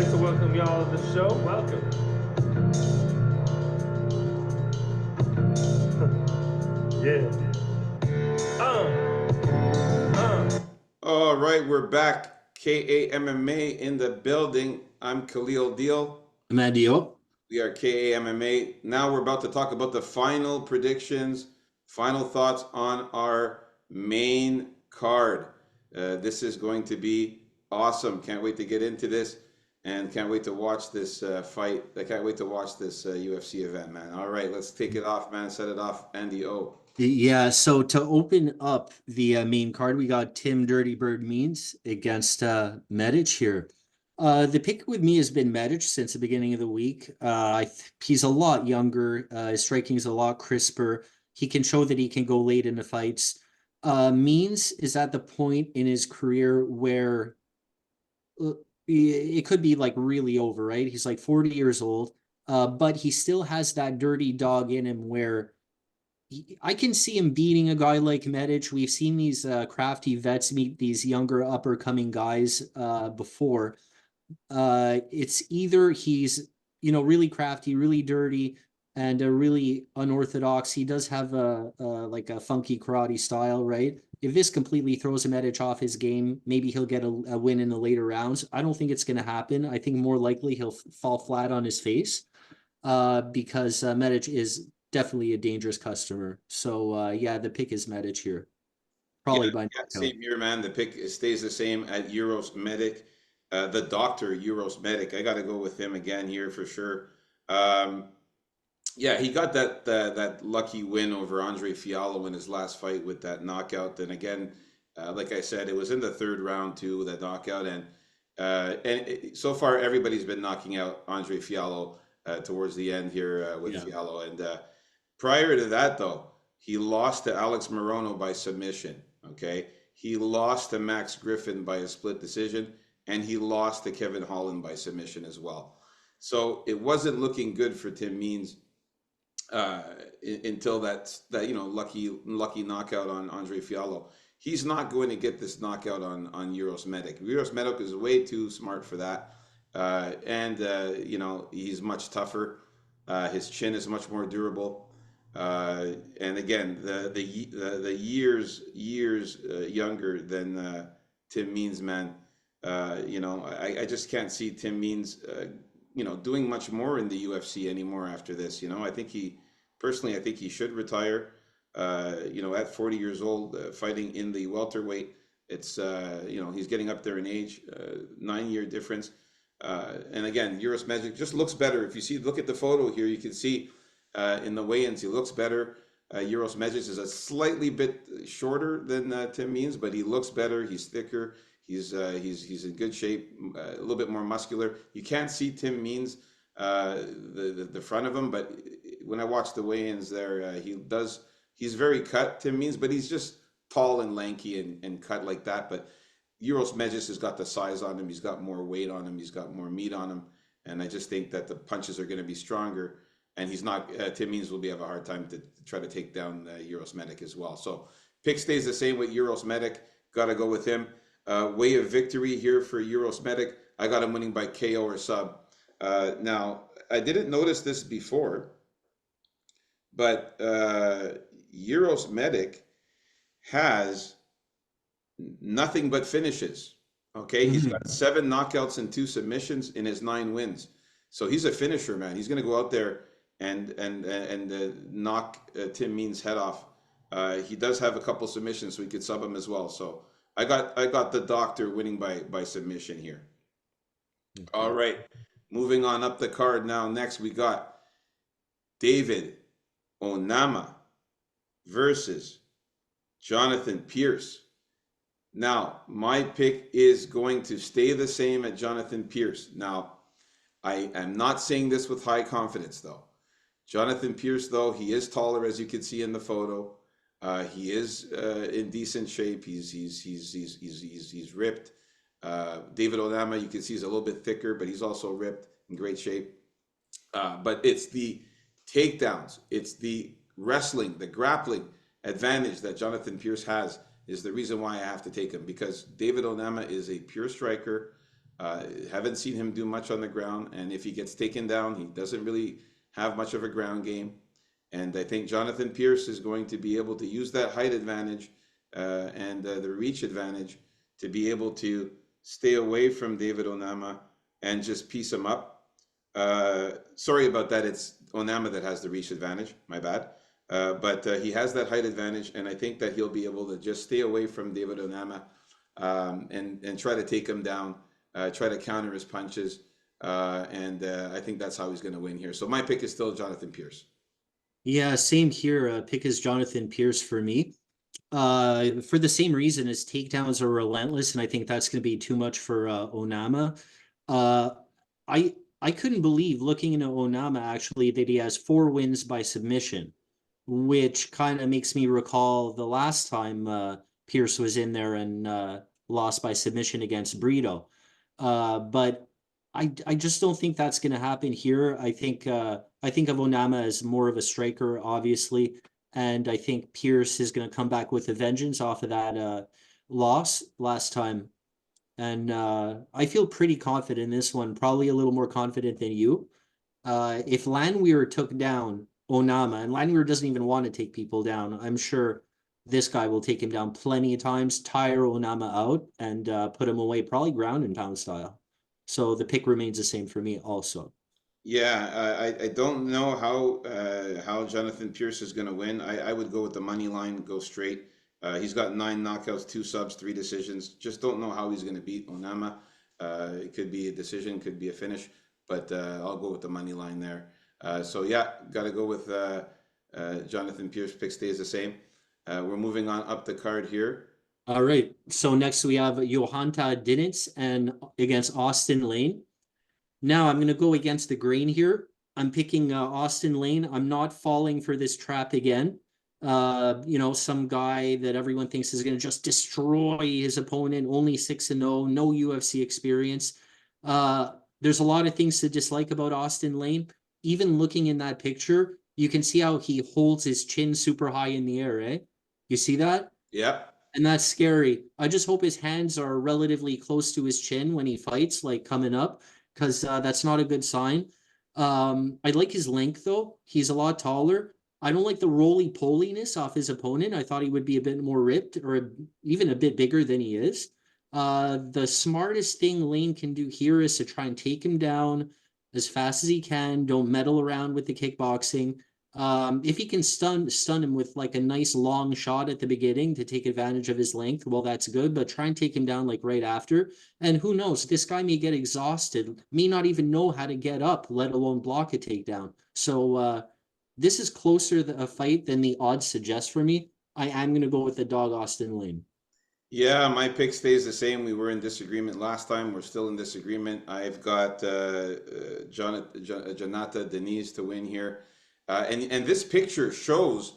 like to welcome y'all to the show. Welcome. Yeah. All right, we're back. KAMMA in the building. I'm Khalil Deal. Madio. We are KAMMA. Now we're about to talk about the final predictions, final thoughts on our main card. This is going to be awesome. Can't wait to get into this and can't wait to watch this fight. I can't wait to watch this UFC event, man. All right, let's take it off, man. Set it off, Andy O. Yeah, so to open up the main card, we got Tim Dirty Bird Means against Medic here. The pick with me has been Medic since the beginning of the week. He's a lot younger. His striking is a lot crisper. He can show that he can go late in the fights. Means is at the point in his career where it could be like really over, right? He's like 40 years old, but he still has that dirty dog in him where I can see him beating a guy like Medic. We've seen these crafty vets meet these younger upper coming guys before. It's either he's really crafty, really dirty, and really unorthodox. He does have a like a funky karate style, right? If this completely throws Medic off his game, maybe he'll get a win in the later rounds. I don't think it's going to happen. I think more likely he'll fall flat on his face because Medic is definitely a dangerous customer. So yeah, the pick is Medic here, Yeah, probably by yeah, knockout. same here, man. The pick stays the same at Euros Medic. The doctor, Euros Medic. I got to go with him again here for sure. Um, yeah, he got that lucky win over Andre Fiallo in his last fight with that knockout. And again, like I said, it was in the third round too, that knockout. So far, everybody's been knocking out Andre Fiallo towards the end here with Yeah. Fiallo. And prior to that, though, he lost to Alex Morono by submission. Okay, he lost to Max Griffin by a split decision, and he lost to Kevin Holland by submission as well. So it wasn't looking good for Tim Means uh, until that lucky knockout on Andre Fiallo. He's not going to get this knockout on Euros Medic. Euros Medic is way too smart for that, and he's much tougher. His chin is much more durable, and again, the years younger than Tim Means, man. I just can't see Tim Means doing much more in the UFC anymore after this. I think he should retire. At 40 years old, fighting in the welterweight, it's he's getting up there in age, 9 year difference. And again, Euros Magic just looks better. If you look at the photo here, you can see in the weigh-ins, he looks better. Euros Magic is a slightly bit shorter than Tim Means, but he looks better. He's thicker. He's in good shape, a little bit more muscular. You can't see Tim Means the front of him, but when I watch the weigh-ins there, he's very cut, Tim Means, but he's just tall and lanky and cut like that. But Euros Megis has got the size on him. He's got more weight on him. He's got more meat on him, and I just think that the punches are going to be stronger. And he's not. Tim Means will have a hard time to try to take down Euros Medic as well. So pick stays the same with Euros Medic. Got to go with him. Way of victory here for Euros Medic. I got him winning by KO or sub. Now, I didn't notice this before, but Euros Medic has nothing but finishes. Okay, he's got 7 knockouts and 2 submissions in his 9 wins. So he's a finisher, man. He's going to go out there and knock Tim Means' head off. He does have a couple submissions, so he could sub him as well. So I got the doctor winning by submission here. All right, moving on up the card now. Next we got David Onama versus Jonathan Pierce. Now, my pick is going to stay the same at Jonathan Pierce. Now, I am not saying this with high confidence, though. Jonathan Pierce, though, he is taller, as you can see in the photo. He is in decent shape. He's ripped. David Onama, you can see, he's a little bit thicker, but he's also ripped, in great shape. But it's the takedowns, it's the wrestling, the grappling advantage that Jonathan Pierce has is the reason why I have to take him, because David Onama is a pure striker. Haven't seen him do much on the ground, and if he gets taken down, he doesn't really have much of a ground game. And I think Jonathan Pierce is going to be able to use that height advantage and the reach advantage to be able to stay away from David Onama and just piece him up. Sorry about that. It's Onama that has the reach advantage. My bad. But he has that height advantage, and I think that he'll be able to just stay away from David Onama and try to take him down, try to counter his punches. And I think that's how he's going to win here. So my pick is still Jonathan Pierce. Yeah, same here. Pick is Jonathan Pierce for me. For the same reason as takedowns are relentless, and I think that's going to be too much for Onama. I couldn't believe looking into Onama actually that he has 4 wins by submission, which kind of makes me recall the last time Pierce was in there and lost by submission against Brito. But I just don't think that's going to happen here. I think of Onama as more of a striker, obviously, and I think Pierce is going to come back with a vengeance off of that loss last time. And I feel pretty confident in this one, probably a little more confident than you. If Landwehr took down Onama, and Landwehr doesn't even want to take people down, I'm sure this guy will take him down plenty of times, tire Onama out, and put him away, probably ground and pound style. So the pick remains the same for me also. Yeah, I don't know how Jonathan Pierce is going to win. I would go with the money line, go straight. He's got 9 knockouts, 2 subs, 3 decisions. Just don't know how he's going to beat Onama. It could be a decision, could be a finish, but I'll go with the money line there. So yeah, got to go with Jonathan Pierce. Pick stays the same. We're moving on up the card here. All right. So next we have Johanta Dinitz and against Austin Lane. Now I'm going to go against the grain here. I'm picking Austin Lane. I'm not falling for this trap again. Some guy that everyone thinks is going to just destroy his opponent, only 6-0, no UFC experience. There's a lot of things to dislike about Austin Lane. Even looking in that picture, you can see how he holds his chin super high in the air, eh? You see that? Yeah. And that's scary. I just hope his hands are relatively close to his chin when he fights, like coming up, because that's not a good sign. I like his length, though. He's a lot taller. I don't like the roly-poliness off his opponent. I thought he would be a bit more ripped or even a bit bigger than he is. The smartest thing Lane can do here is to try and take him down as fast as he can. Don't meddle around with the kickboxing. If he can stun him with like a nice long shot at the beginning to take advantage of his length, well, that's good, but try and take him down like right after. And who knows, this guy may get exhausted, may not even know how to get up, let alone block a takedown. So this is closer a fight than the odds suggest for me. I am going to go with the dog Austin Lane. Yeah, my pick stays the same. We were in disagreement last time. We're still in disagreement. I've got Jonata Deniz to win here. And this picture shows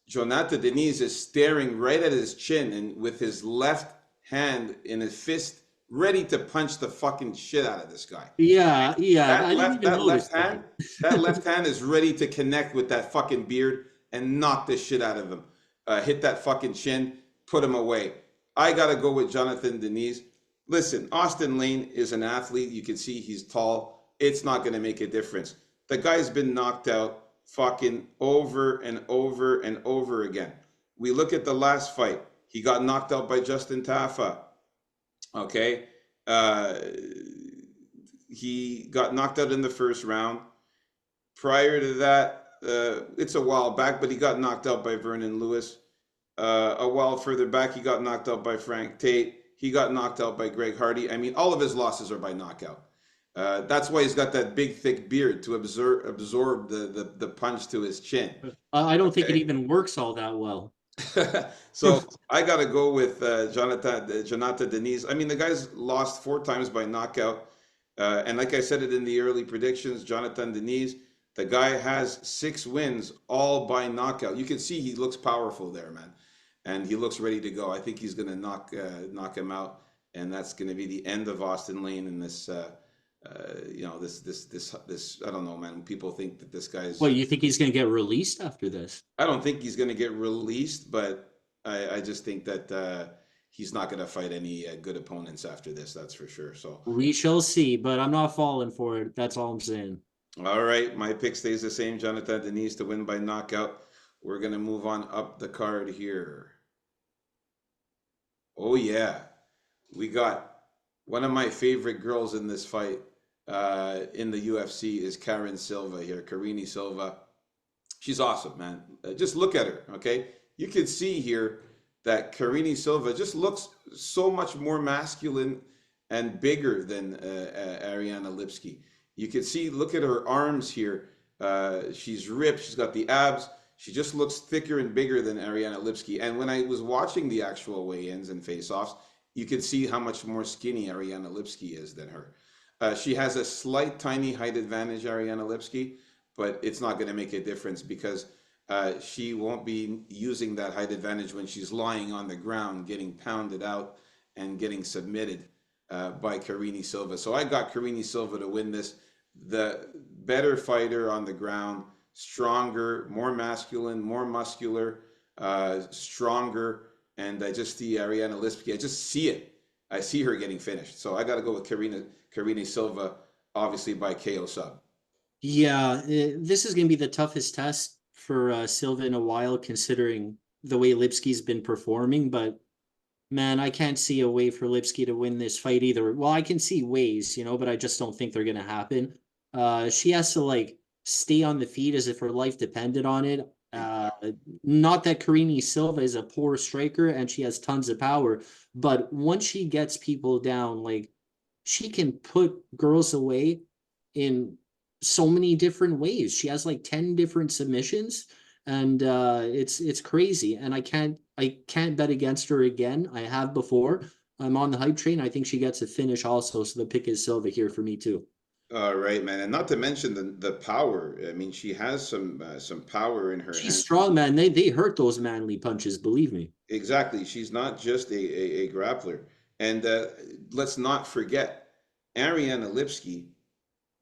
Jonata Deniz is staring right at his chin and with his left hand in his fist, ready to punch the fucking shit out of this guy. Yeah. That left hand is ready to connect with that fucking beard and knock the shit out of him. Hit that fucking chin, put him away. I got to go with Jonathan Deniz. Listen, Austin Lane is an athlete. You can see he's tall. It's not going to make a difference. The guy's been knocked out fucking over and over and over again. We look at the last fight. He got knocked out by Justin Tafa. Okay. He got knocked out in the first round. Prior to that, it's a while back, but he got knocked out by Vernon Lewis. A while further back, he got knocked out by Frank Tate. He got knocked out by Greg Hardy. I mean, all of his losses are by knockout. That's why he's got that big, thick beard to absorb the punch to his chin. I don't think it even works all that well. So I got to go with Jonata Deniz. I mean, the guy's lost 4 times by knockout. And like I said it in the early predictions, Jonathan Deniz, the guy has 6 wins, all by knockout. You can see he looks powerful there, man. And he looks ready to go. I think he's going to knock him out. And that's going to be the end of Austin Lane in this... this I don't know, man. People think that this guy's... Well, you think he's going to get released after this? I don't think he's going to get released, but I just think that he's not going to fight any good opponents after this. That's for sure. So We shall see, but I'm not falling for it. That's all I'm saying. all right, my pick stays the same. Jonathan Denise to win by knockout. We're going to move on up the card here. Oh yeah, we got one of my favorite girls in this fight in the UFC is Karen Silva here, Karine Silva. She's awesome, man. Just look at her, okay? You can see here that Karine Silva just looks so much more masculine and bigger than Ariane Lipski. You can see, look at her arms here. She's ripped. She's got the abs. She just looks thicker and bigger than Ariane Lipski. And when I was watching the actual weigh-ins and face-offs, you could see how much more skinny Ariane Lipski is than her. She has a slight, tiny height advantage, Ariane Lipski, but it's not going to make a difference because she won't be using that height advantage when she's lying on the ground, getting pounded out and getting submitted by Karine Silva. So I got Karine Silva to win this. The better fighter on the ground, stronger, more masculine, more muscular, stronger. And I just see Ariane Lipski. I just see it. I see her getting finished. So I got to go with Karine Silva, obviously by KO sub. Yeah, this is going to be the toughest test for Silva in a while, considering the way Lipski's been performing. But man, I can't see a way for Lipski to win this fight either. Well, I can see ways, but I just don't think they're going to happen. She has to like stay on the feet as if her life depended on it. Not that Karine Silva is a poor striker and she has tons of power, but once she gets people down, like she can put girls away in so many different ways. She has like 10 different submissions, and it's crazy. And I can't bet against her again. I have before. I'm on the hype train. I think she gets a finish also. So the pick is Silva here for me too. All right, man, and not to mention the power. I mean, she has some power in her She's hands. strong, man. They hurt those manly punches, believe me. Exactly. She's not just a grappler. And let's not forget, Ariane Lipski,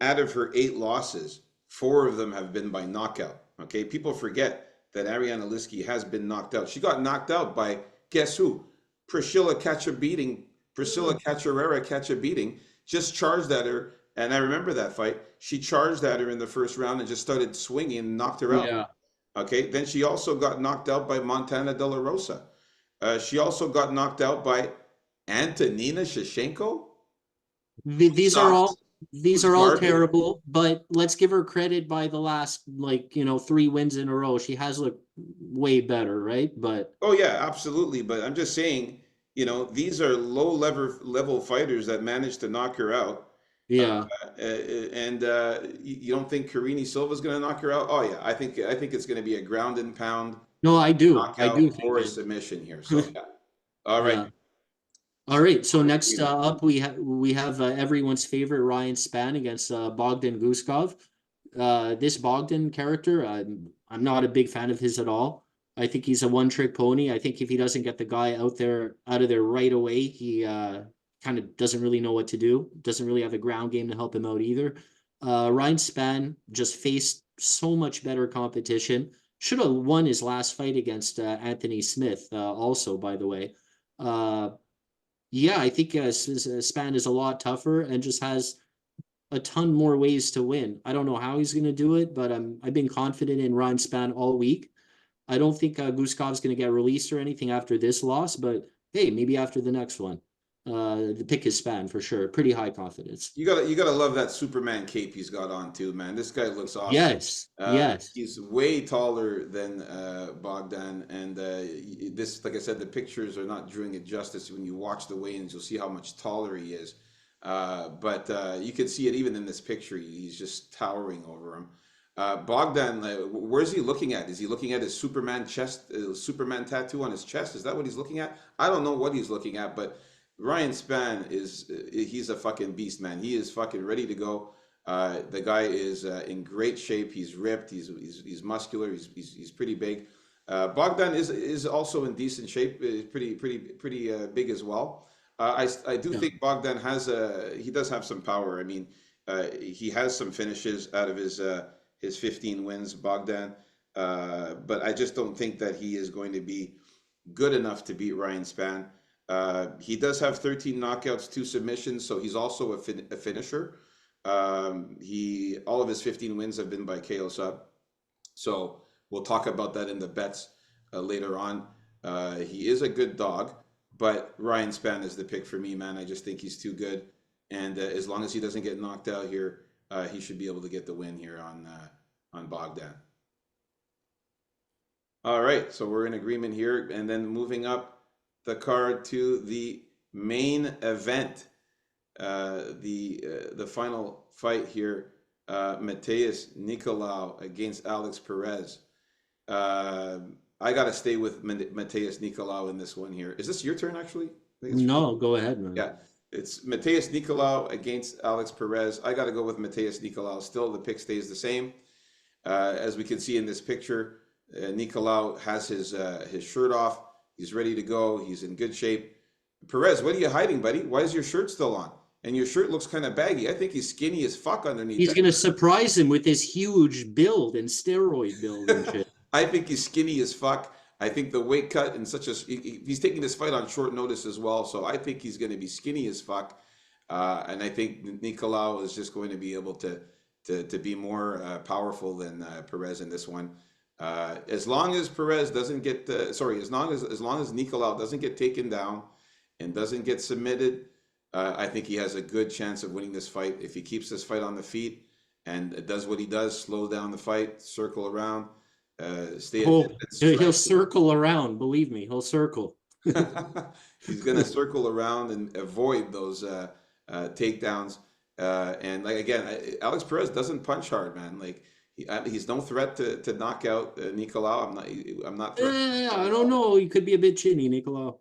out of her 8 losses, 4 of them have been by knockout. Okay, people forget that Ariane Lipski has been knocked out. She got knocked out by, guess who? Priscilla Cachoeira Cachoeira just charged at her. And I remember that fight. She charged at her in the first round and just started swinging and knocked her out. Yeah. Okay, then she also got knocked out by Montana De La Rosa. She also got knocked out by Antonina Shevchenko. These are all Garbage. terrible, but let's give her credit by the last 3 wins in a row. She has looked way better, right? But Oh yeah, absolutely. But I'm just saying, these are low level fighters that managed to knock her out. yeah. And you don't think Karine Silva's going to knock her out? Oh yeah, I think it's going to be a ground and pound No, I do. knockout I do think or a it. submission here. So yeah. All right. Yeah. All right. So next up, we have everyone's favorite Ryan Spann against Bogdan Guskov. This Bogdan character, I'm not a big fan of his at all. I think he's a one-trick pony. I think if he doesn't get the guy out of there right away, he kind of doesn't really know what to do. Doesn't really have a ground game to help him out either. Ryan Spann just faced so much better competition. Should have won his last fight against Anthony Smith. Also, by the way. Yeah, I think Spann is a lot tougher and just has a ton more ways to win. I don't know how he's going to do it, but I've been confident in Ryan Spann all week. I don't think Guskov's going to get released or anything after this loss, but hey, maybe after the next one. The pick is Spann for sure. Pretty high confidence. You gotta love that Superman cape he's got on too, man. This guy looks awesome. Yes, yes. He's way taller than Bogdan, and this, like I said, the pictures are not doing it justice. When you watch the weigh-ins, you'll see how much taller he is. But you can see it even in this picture. He's just towering over him. Bogdan, where's he looking at? Is he looking at his Superman Superman tattoo on his chest? Is that what he's looking at? I don't know what he's looking at, but Ryan Spann he's a fucking beast, man. He is fucking ready to go. The guy is in great shape. He's ripped. He's muscular. He's pretty big. Bogdan is also in decent shape. Pretty big as well. I do think Bogdan he does have some power. I mean, he has some finishes out of his 15 wins, Bogdan. But I just don't think that he is going to be good enough to beat Ryan Spann. He does have 13 knockouts, 2 submissions, so he's also a finisher. All of his 15 wins have been by KO sub. So we'll talk about that in the bets later on. He is a good dog, but Ryan Spann is the pick for me, man. I just think he's too good. And as long as he doesn't get knocked out here, he should be able to get the win here on Bogdan. All right, so we're in agreement here. And then moving up the card to the main event, the final fight here, Matheus Nicolau against Alex Perez. I got to stay with Matheus Nicolau in this one here. Is this your turn, actually? No, go ahead, man. Yeah, it's Matheus Nicolau against Alex Perez. I got to go with Matheus Nicolau. Still, the pick stays the same. As we can see in this picture, Nicolau has his shirt off. He's ready to go. He's in good shape. Perez, what are you hiding, buddy? Why is your shirt still on? And your shirt looks kind of baggy. I think he's skinny as fuck underneath. He's going to surprise him with his huge build and steroid build and shit. I think he's skinny as fuck. I think the weight cut and he's taking this fight on short notice as well. So I think he's going to be skinny as fuck. And I think Nicolau is just going to be able to be more powerful than Perez in this one. As long as Perez doesn't get, as long as Nicolau doesn't get taken down and doesn't get submitted, I think he has a good chance of winning this fight. If he keeps this fight on the feet and does what he does, slow down the fight, circle around, he'll circle around. Believe me, he'll circle. He's going to circle around and avoid those takedowns. And like again, Alex Perez doesn't punch hard, man. Like he's no threat to knock out Nicolau. I'm not. I don't know. He could be a bit chinny, Nicolau.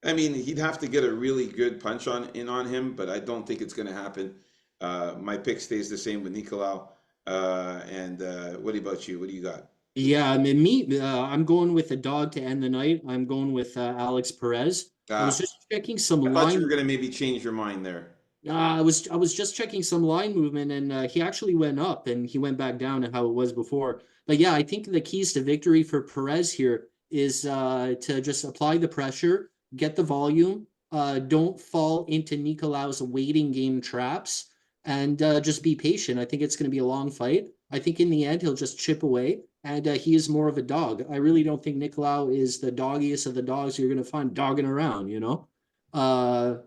I mean, he'd have to get a really good punch on him, but I don't think it's going to happen. My pick stays the same with Nicolau. And what about you? What do you got? Yeah, I mean, I'm going with a dog to end the night. I'm going with Alex Perez. I was just checking some line. I thought you were going to maybe change your mind there. I was just checking some line movement, and he actually went up, and he went back down to how it was before. But yeah, I think the keys to victory for Perez here is to just apply the pressure, get the volume, don't fall into Nicolau's waiting game traps, and just be patient. I think it's going to be a long fight. I think in the end, he'll just chip away, and he is more of a dog. I really don't think Nicolau is the doggiest of the dogs you're going to find dogging around, you know?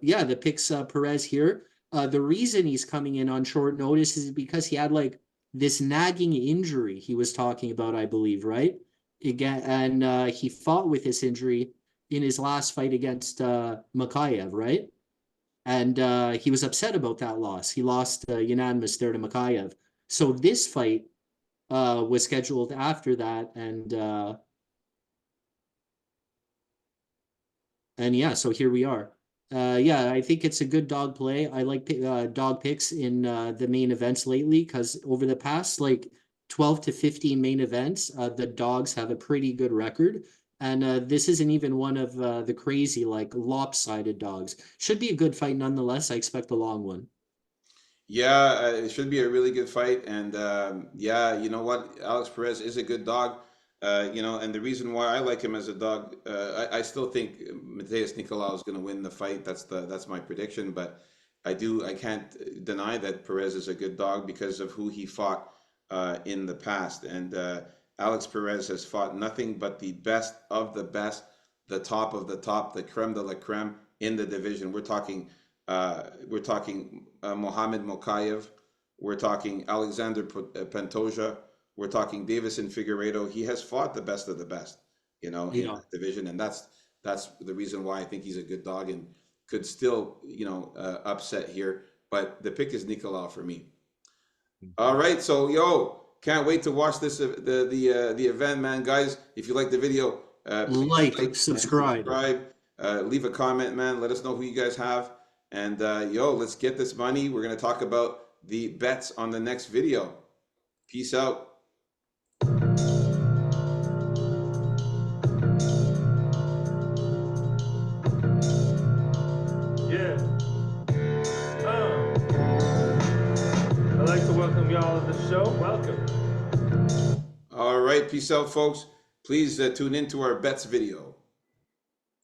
Yeah, the pick's Perez here. The reason he's coming in on short notice is because he had like this nagging injury he was talking about, I believe, right? Again, and he fought with this injury in his last fight against Makayev, right? And he was upset about that loss. He lost unanimous there to Makayev. So this fight was scheduled after that, and yeah, so here we are. Yeah, I think it's a good dog play. I like dog picks in the main events lately because over the past like 12 to 15 main events, the dogs have a pretty good record. And this isn't even one of the crazy, like lopsided dogs. Should be a good fight nonetheless. I expect a long one. Yeah, it should be a really good fight. And yeah, you know what? Alex Perez is a good dog. You know, and the reason why I like him as a dog, I still think Matheus Nicolau is going to win the fight. That's my prediction. But I can't deny that Perez is a good dog because of who he fought in the past. And Alex Perez has fought nothing but the best of the best, the top of the top, the creme de la creme in the division. We're talking Mohamed Mokayev. We're talking Alexander Pantoja. We're talking Davison Figueiredo. He has fought the best of the best, you know, in the division, and that's the reason why I think he's a good dog and could still, you know, upset here. But the pick is Nicolau for me. All right, so can't wait to watch this the event, man, guys. If you like the video, like, subscribe, leave a comment, man. Let us know who you guys have, and let's get this money. We're gonna talk about the bets on the next video. Peace out. I'd like to welcome y'all to the show. Welcome. All right, peace out, folks. Please tune into our bets video.